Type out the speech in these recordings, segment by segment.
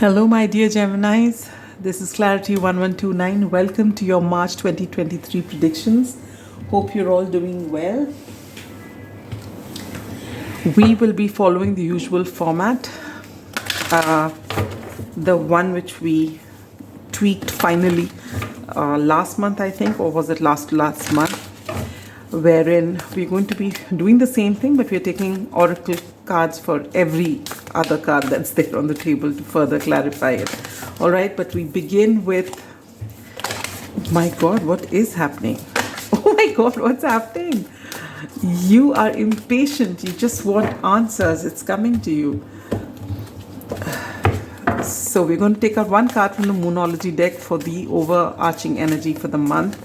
Hello, my dear Geminis. This is Clarity 1129. Welcome to your March 2023 predictions. Hope you're all doing well. We will be following the usual format, the one which we tweaked finally last month, I think, or was it last month, wherein we're going to be doing the same thing, but we're taking oracle cards for every other card that's there on the table to further clarify it. All right, but we begin with, my God, what is happening? Oh my God, what's happening? You are impatient. You just want answers. It's coming to you. So we're going to take out one card from the Moonology deck for the overarching energy for the month.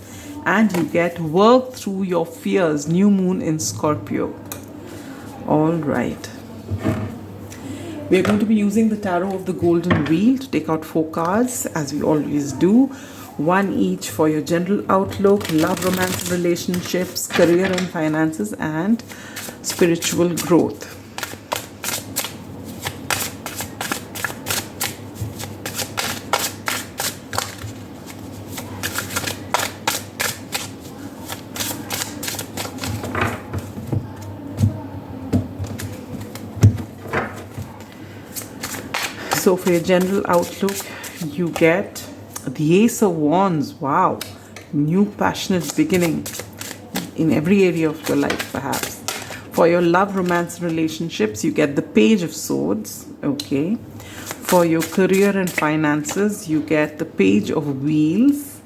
And you get work through your fears, new moon in Scorpio. All right. We are going to be using the Tarot of the Golden Wheel to take out 4 cards, as we always do. One each for your general outlook, love, romance, and relationships, career and finances, and spiritual growth. So for your general outlook, you get the Ace of Wands. Wow. New passionate beginning in every area of your life, perhaps. For your love, romance, and relationships, you get the Page of Swords. Okay. For your career and finances, you get the Page of Wheels.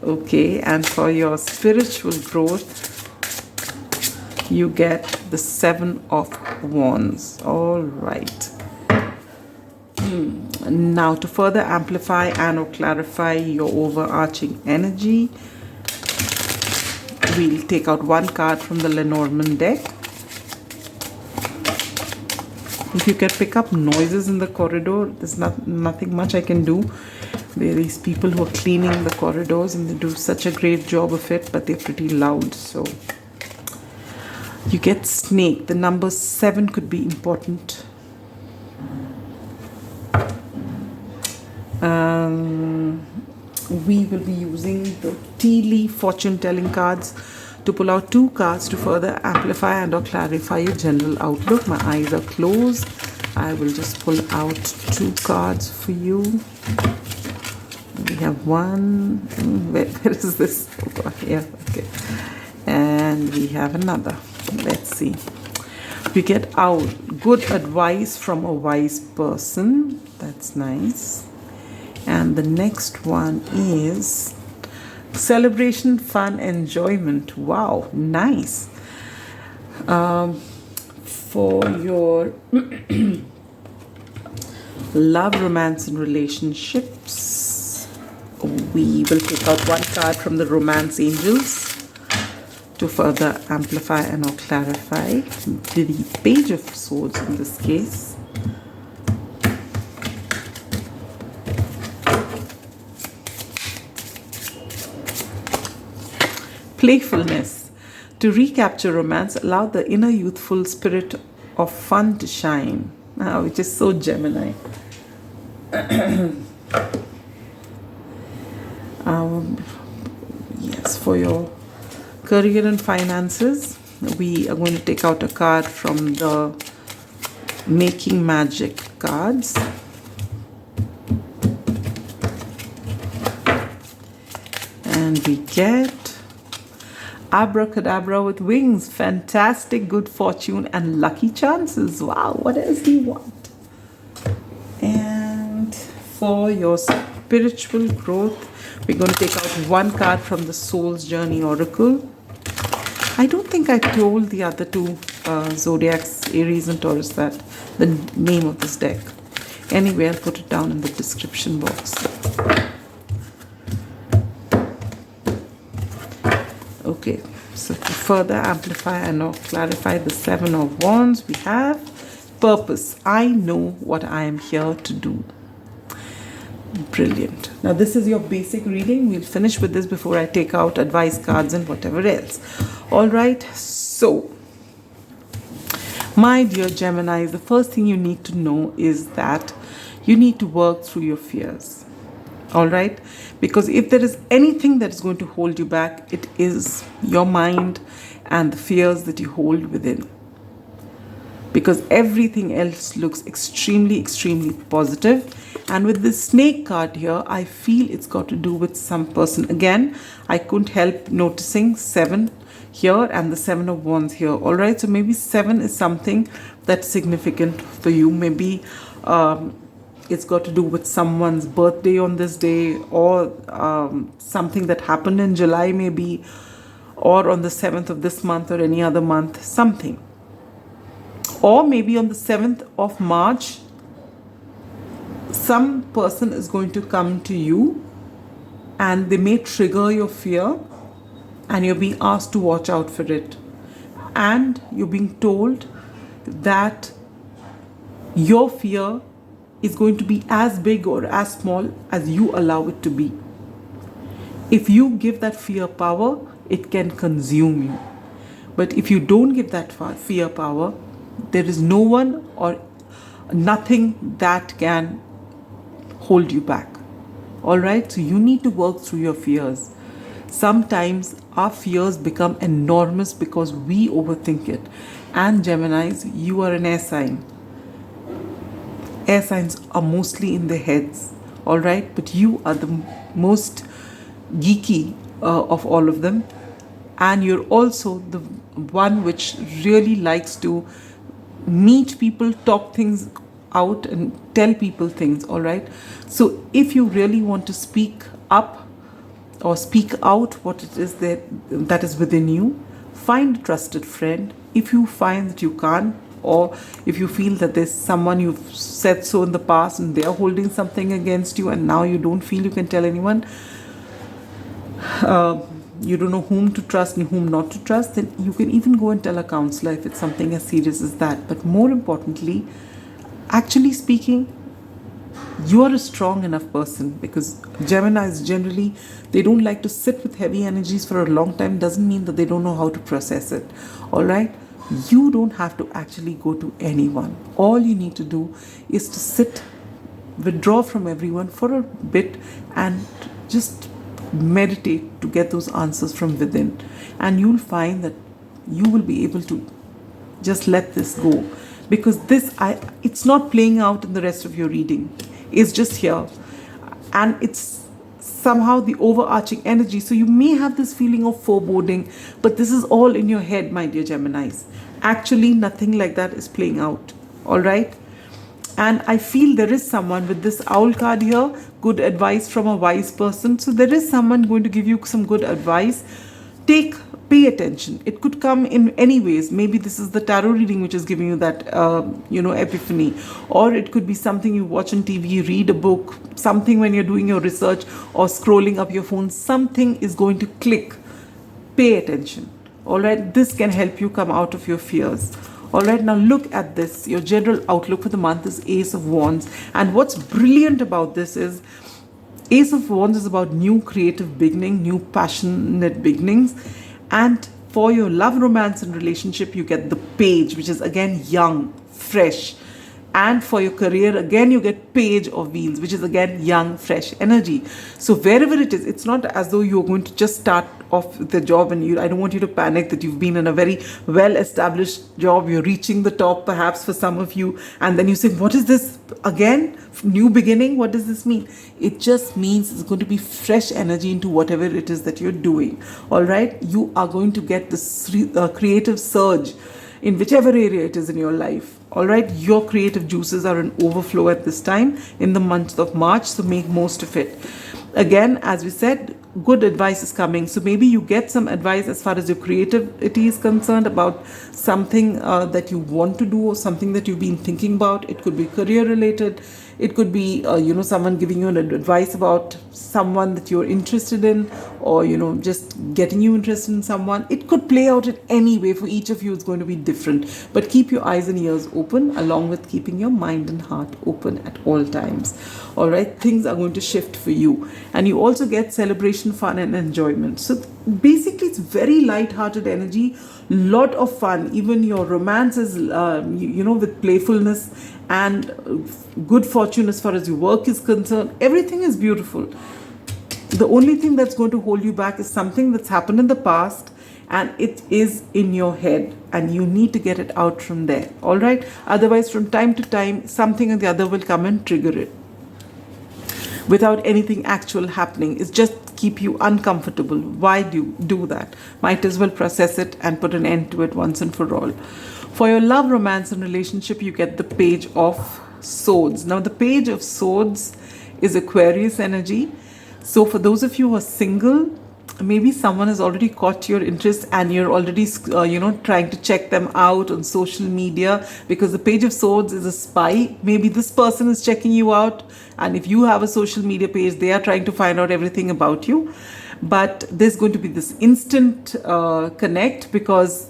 Okay. And for your spiritual growth, you get the 7 of Wands. All right. Now, to further amplify and or clarify your overarching energy, we'll take out one card from the Lenormand deck. If you can pick up noises in the corridor, there's nothing much I can do. There are these people who are cleaning the corridors and they do such a great job of it, but they're pretty loud. So you get Snake. The number 7 could be important. We will be using the tea leaf fortune telling cards to pull out 2 cards to further amplify and or clarify your general outlook. My eyes are closed. I will just pull out 2 cards for you. We have one. Where is this? Oh, here. Okay. And we have another. Let's see. We get out good advice from a wise person. That's nice. And the next one is celebration, fun, enjoyment. Wow, nice. For your love, romance, and relationships, we will take out one card from the Romance Angels to further amplify and or clarify the Page of Swords in this case. Playfulness. To recapture romance, allow the inner youthful spirit of fun to shine. Which is so Gemini. Yes, for your career and finances, we are going to take out a card from the Making Magic cards. And we get Abracadabra with wings, fantastic good fortune and lucky chances. Wow, what else do you want? And for your spiritual growth, we're going to take out one card from the Soul's Journey Oracle. I don't think I told the other 2 zodiacs, Aries and Taurus, that the name of this deck. Anyway, I'll put it down in the description box. Okay, so to further amplify and clarify the 7 of Wands, we have purpose. I know what I am here to do. Brilliant. Now this is your basic reading. We'll finish with this before I take out advice cards and whatever else. All right, so My dear Gemini, the first thing you need to know is that you need to work through your fears. All right? Because if there is anything that is going to hold you back, it is your mind and the fears that you hold within. Because everything else looks extremely, extremely positive. And with this snake card here, I feel it's got to do with some person. Again, I couldn't help noticing 7 here and the 7 of Wands here. All right, so maybe 7 is something that's significant for you. Maybe it's got to do with someone's birthday on this day, or something that happened in July maybe, or on the 7th of this month or any other month, something. Or maybe on the 7th of March, some person is going to come to you and they may trigger your fear, and you're being asked to watch out for it. And you're being told that your fear is going to be as big or as small as you allow it to be. If you give that fear power, it can consume you. But if you don't give that fear power, there is no one or nothing that can hold you back. All right, so you need to work through your fears. Sometimes our fears become enormous because we overthink it. And Geminis, you are an air sign. Air signs are mostly in their heads, all right? But you are the most geeky of all of them. And you're also the one which really likes to meet people, talk things out and tell people things, all right? So if you really want to speak up or speak out what it is that is within you, find a trusted friend. If you find that you can't, or if you feel that there's someone you've said so in the past and they're holding something against you and now you don't feel you can tell anyone, you don't know whom to trust and whom not to trust, then you can even go and tell a counselor if it's something as serious as that. But more importantly, actually speaking, you are a strong enough person, because Geminis generally, they don't like to sit with heavy energies for a long time. Doesn't mean that they don't know how to process it. All right, you don't have to actually go to anyone. All you need to do is to sit, withdraw from everyone for a bit and just meditate to get those answers from within, and you'll find that you will be able to just let this go, because it's not playing out in the rest of your reading. It's just here, and it's somehow the overarching energy. So you may have this feeling of foreboding, but this is all in your head, my dear Geminis. Actually, nothing like that is playing out. All right. And I feel there is someone with this owl card here, good advice from a wise person. So there is someone going to give you some good advice. Pay attention. It could come in any ways. Maybe this is the tarot reading which is giving you that, epiphany. Or it could be something you watch on TV, read a book, something when you're doing your research or scrolling up your phone. Something is going to click. Pay attention. All right. This can help you come out of your fears. All right, now look at this. Your general outlook for the month is Ace of Wands. And what's brilliant about this is Ace of Wands is about new creative beginning, new passionate beginnings. And for your love, romance and relationship, you get the Page, which is again young, fresh. And for your career, again, you get Page of Wheels, which is again young, fresh energy. So wherever it is, it's not as though you're going to just start off the job and I don't want you to panic that you've been in a very well-established job. You're reaching the top perhaps for some of you. And then you say, what is this again? New beginning? What does this mean? It just means it's going to be fresh energy into whatever it is that you're doing. All right. You are going to get this creative surge in whichever area it is in your life. All right, your creative juices are in overflow at this time in the month of March, so make most of it. Again, as we said, good advice is coming. So maybe you get some advice as far as your creativity is concerned about something that you want to do or something that you've been thinking about. It could be career related. It could be, someone giving you an advice about someone that you're interested in, or, just getting you interested in someone. It could play out in any way. For each of you, it's going to be different. But keep your eyes and ears open, along with keeping your mind and heart open at all times. All right, things are going to shift for you. And you also get celebration, fun, and enjoyment. So basically, it's very light-hearted energy, lot of fun. Even your romance is, with playfulness and good fortune as far as your work is concerned. Everything is beautiful. The only thing that's going to hold you back is something that's happened in the past, and it is in your head, and you need to get it out from there. All right, otherwise from time to time something or the other will come and trigger it without anything actual happening. It's just keep you uncomfortable. Why do that? Might as well process it and put an end to it once and for all. For your love, romance, and relationship, you get the Page of Swords. Now, the Page of Swords is Aquarius energy. So for those of you who are single, maybe someone has already caught your interest and you're already, trying to check them out on social media, because the Page of Swords is a spy. Maybe this person is checking you out, and if you have a social media page, they are trying to find out everything about you. But there's going to be this instant connect, because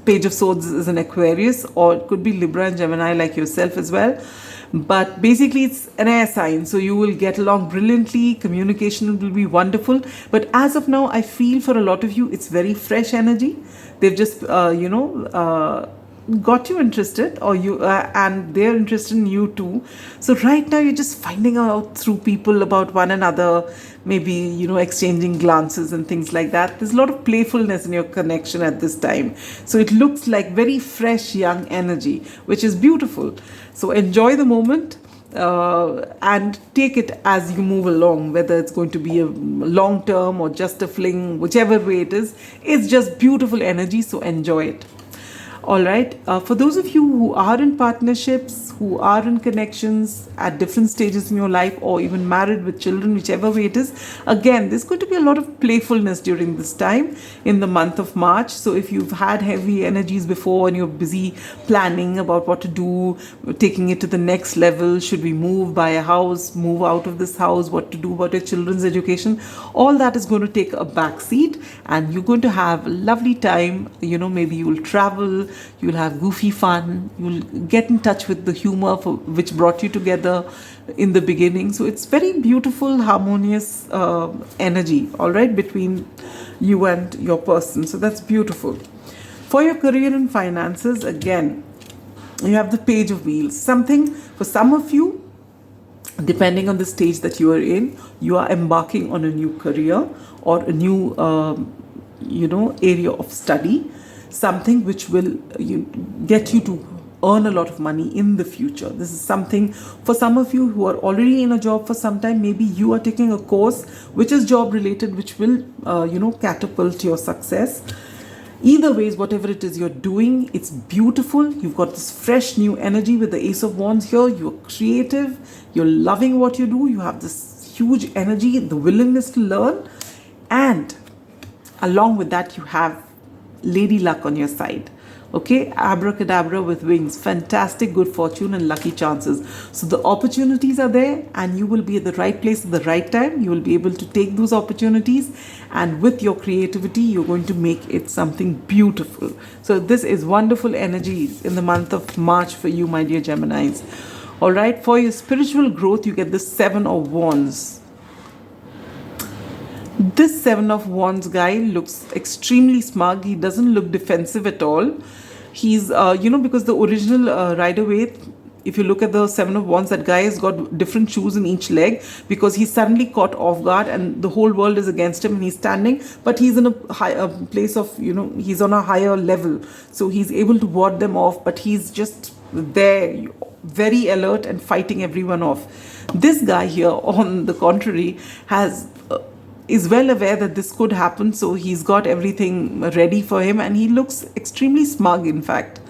Page of Swords is an Aquarius, or it could be Libra and Gemini like yourself as well. But basically it's an air sign, so you will get along brilliantly. Communication will be wonderful. But as of now, I feel for a lot of you, it's very fresh energy. They've just, got you interested, or you and they're interested in you too. So right now you're just finding out through people about one another, maybe exchanging glances and things like that. There's a lot of playfulness in your connection at this time, so it looks like very fresh young energy, which is beautiful. So enjoy the moment and take it as you move along, whether it's going to be a long term or just a fling, whichever way it is. It's just beautiful energy, so enjoy it. All right, for those of you who are in partnerships, who are in connections at different stages in your life, or even married with children, whichever way it is, again, there's going to be a lot of playfulness during this time in the month of March. So if you've had heavy energies before and you're busy planning about what to do, taking it to the next level, should we move, buy a house, move out of this house, what to do about your children's education, all that is going to take a back seat, and you're going to have a lovely time. Maybe you'll travel, you'll have goofy fun, you'll get in touch with the humor which brought you together in the beginning. So it's very beautiful, harmonious energy, all right, between you and your person. So that's beautiful. For your career and finances, again, you have the Page of Wheels. Something for some of you, depending on the stage that you are in, you are embarking on a new career or a new area of study, something which will get you to earn a lot of money in the future. This is something for some of you who are already in a job for some time. Maybe you are taking a course which is job related, which will catapult your success. Either ways, whatever it is you're doing, it's beautiful. You've got this fresh new energy with the Ace of Wands here. You're creative, you're loving what you do, you have this huge energy, the willingness to learn, and along with that you have Lady Luck on your side. Okay, abracadabra with wings, fantastic good fortune and lucky chances. So the opportunities are there, and you will be at the right place at the right time. You will be able to take those opportunities, and with your creativity, you're going to make it something beautiful. So this is wonderful energies in the month of March for you, my dear Geminis. All right, for your spiritual growth, you get the Seven of Wands. This Seven of Wands guy looks extremely smug. He doesn't look defensive at all. He's, because the original Rider-Waite, if you look at the Seven of Wands, that guy has got different shoes in each leg, because he's suddenly caught off guard and the whole world is against him and he's standing, but he's in a place of, he's on a higher level. So he's able to ward them off, but he's just there, very alert and fighting everyone off. This guy here, on the contrary, is well aware that this could happen, so he's got everything ready for him, and he looks extremely smug, in fact.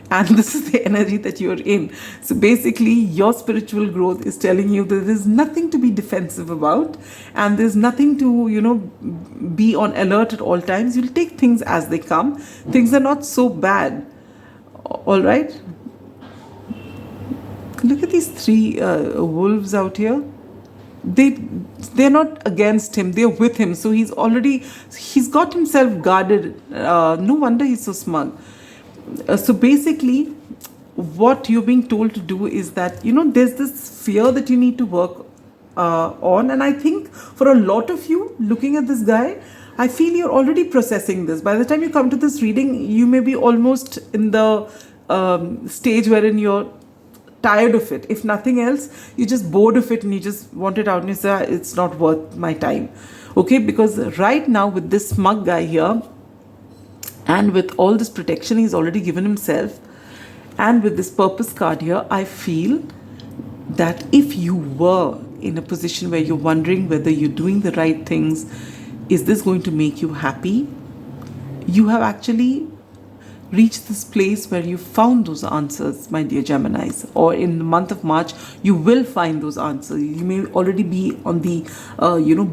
And this is the energy that you're in. So basically, your spiritual growth is telling you that there's nothing to be defensive about, and there's nothing to, be on alert at all times. You'll take things as they come. Things are not so bad. All right? Look at these three wolves out here. They're not against him, they're with him. So he's got himself guarded. No wonder he's so smug. So basically, what you're being told to do is that, there's this fear that you need to work on. And I think for a lot of you, looking at this guy, I feel you're already processing this. By the time you come to this reading, you may be almost in the stage wherein you're tired of it. If nothing else, you're just bored of it and you just want it out and you say, it's not worth my time. Okay, because right now with this smug guy here, and with all this protection he's already given himself, and with this purpose card here, I feel that if you were in a position where you're wondering whether you're doing the right things, is this going to make you happy? You have actually reached this place where you found those answers, my dear Geminis. Or in the month of March, you will find those answers. You may already be on the,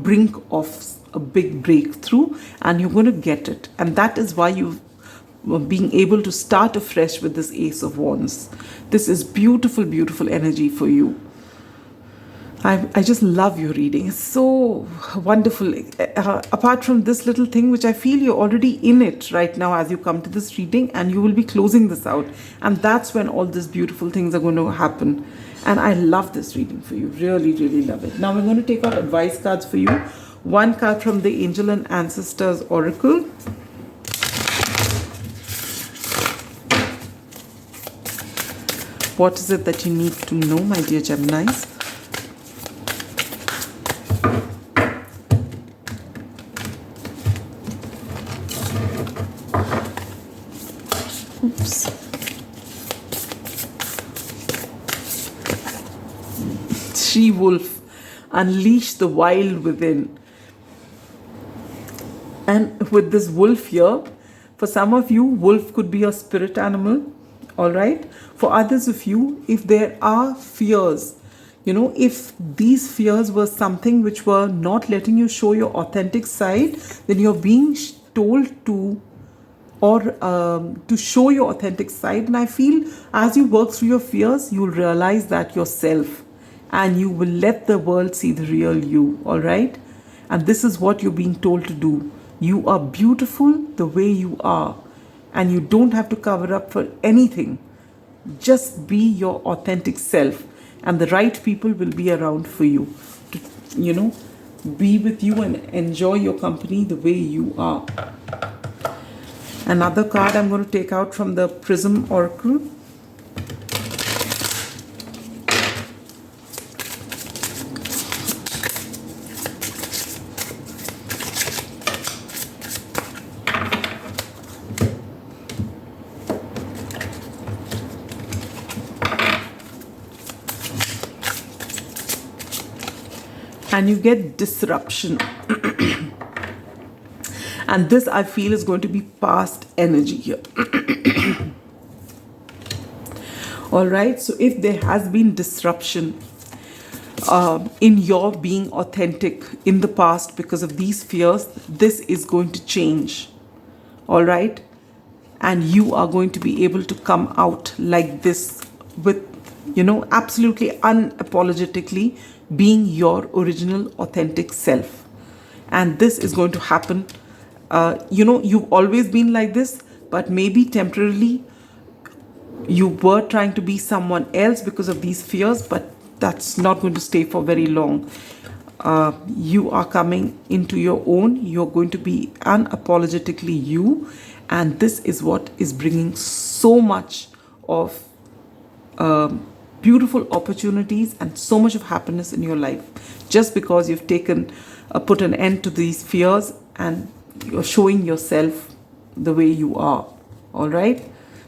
brink of a big breakthrough, and you're going to get it. And that is why you've being able to start afresh with this Ace of Wands. This is beautiful, beautiful energy for you. I just love your reading. It's so wonderful. Apart from this little thing, which I feel you're already in it right now as you come to this reading, and you will be closing this out. And that's when all these beautiful things are going to happen. And I love this reading for you. Really, really love it. Now we're going to take out advice cards for you. One card from the Angel and Ancestors Oracle. What is it that you need to know, my dear Geminis? Oops. She-wolf, unleash the wild within. And with this wolf here, for some of you, wolf could be a spirit animal. All right. For others of you, if there are fears, if these fears were something which were not letting you show your authentic side, then you're being told to show your authentic side. And I feel as you work through your fears, you'll realize that yourself, and you will let the world see the real you. All right. And this is what you're being told to do. You are beautiful the way you are. And you don't have to cover up for anything. Just be your authentic self. And the right people will be around for you to, be with you and enjoy your company the way you are. Another card I'm going to take out from the Prism Oracle. And you get disruption. And this, I feel, is going to be past energy here. All right. So if there has been disruption in your being authentic in the past because of these fears, this is going to change. All right. And you are going to be able to come out like this with, absolutely unapologetically being your original authentic self. And this is going to happen. You've always been like this, but maybe temporarily you were trying to be someone else because of these fears, but that's not going to stay for very long. You are coming into your own. You're going to be unapologetically you. And this is what is bringing so much of beautiful opportunities and so much of happiness in your life, just because you've put an end to these fears and you're showing yourself the way you are. All right,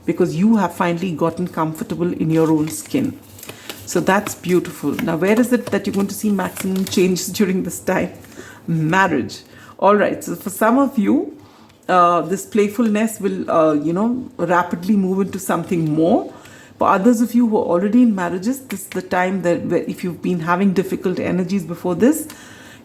because you have finally gotten comfortable in your own skin. So that's beautiful. Now, where is it that you're going to see maximum changes during this time? Marriage. All right. So for some of you, this playfulness will rapidly move into something more. For others of you who are already in marriages, this is the time that where if you've been having difficult energies before this,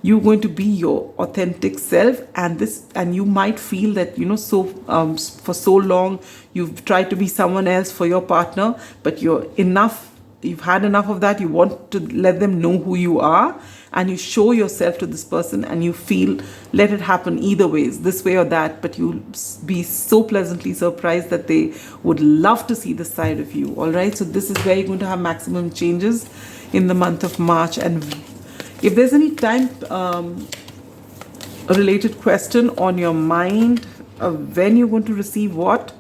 you're going to be your authentic self, and you might feel that for so long you've tried to be someone else for your partner, but you're enough you've had enough of that, you want to let them know who you are, and you show yourself to this person, and you feel, let it happen either ways, this way or that, but you'll be so pleasantly surprised that they would love to see this side of you. All right, so this is where you're going to have maximum changes in the month of March. And if there's any time related question on your mind of when you're going to receive what,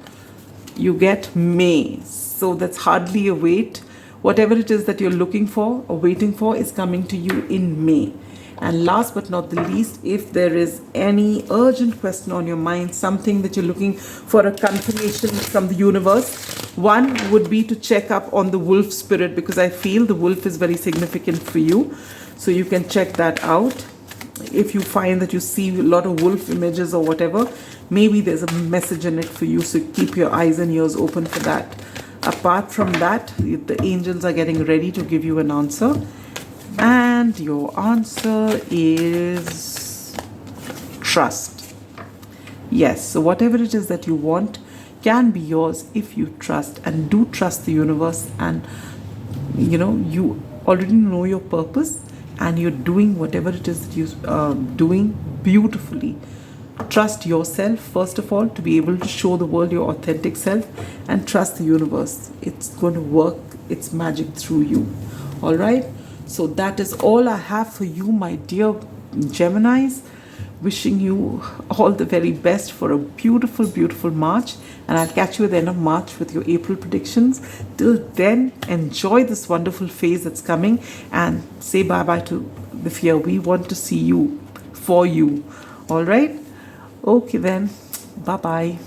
you get May. So that's hardly a wait. Whatever it is that you're looking for or waiting for is coming to you in May. And last but not the least, if there is any urgent question on your mind, something that you're looking for a confirmation from the universe, one would be to check up on the wolf spirit, because I feel the wolf is very significant for you. So you can check that out. If you find that you see a lot of wolf images or whatever, maybe there's a message in it for you. So keep your eyes and ears open for that. Apart from that, the angels are getting ready to give you an answer. And your answer is trust. Yes, so whatever it is that you want can be yours if you trust, and do trust the universe. And you already know your purpose, and you're doing whatever it is that you're doing beautifully. Trust yourself, first of all, to be able to show the world your authentic self, and trust the universe. It's going to work its magic through you. All right? So that is all I have for you, my dear Geminis. Wishing you all the very best for a beautiful, beautiful March. And I'll catch you at the end of March with your April predictions. Till then, enjoy this wonderful phase that's coming, and say bye-bye to the fear. We want to see you for you. All right? Okay then. Bye-bye.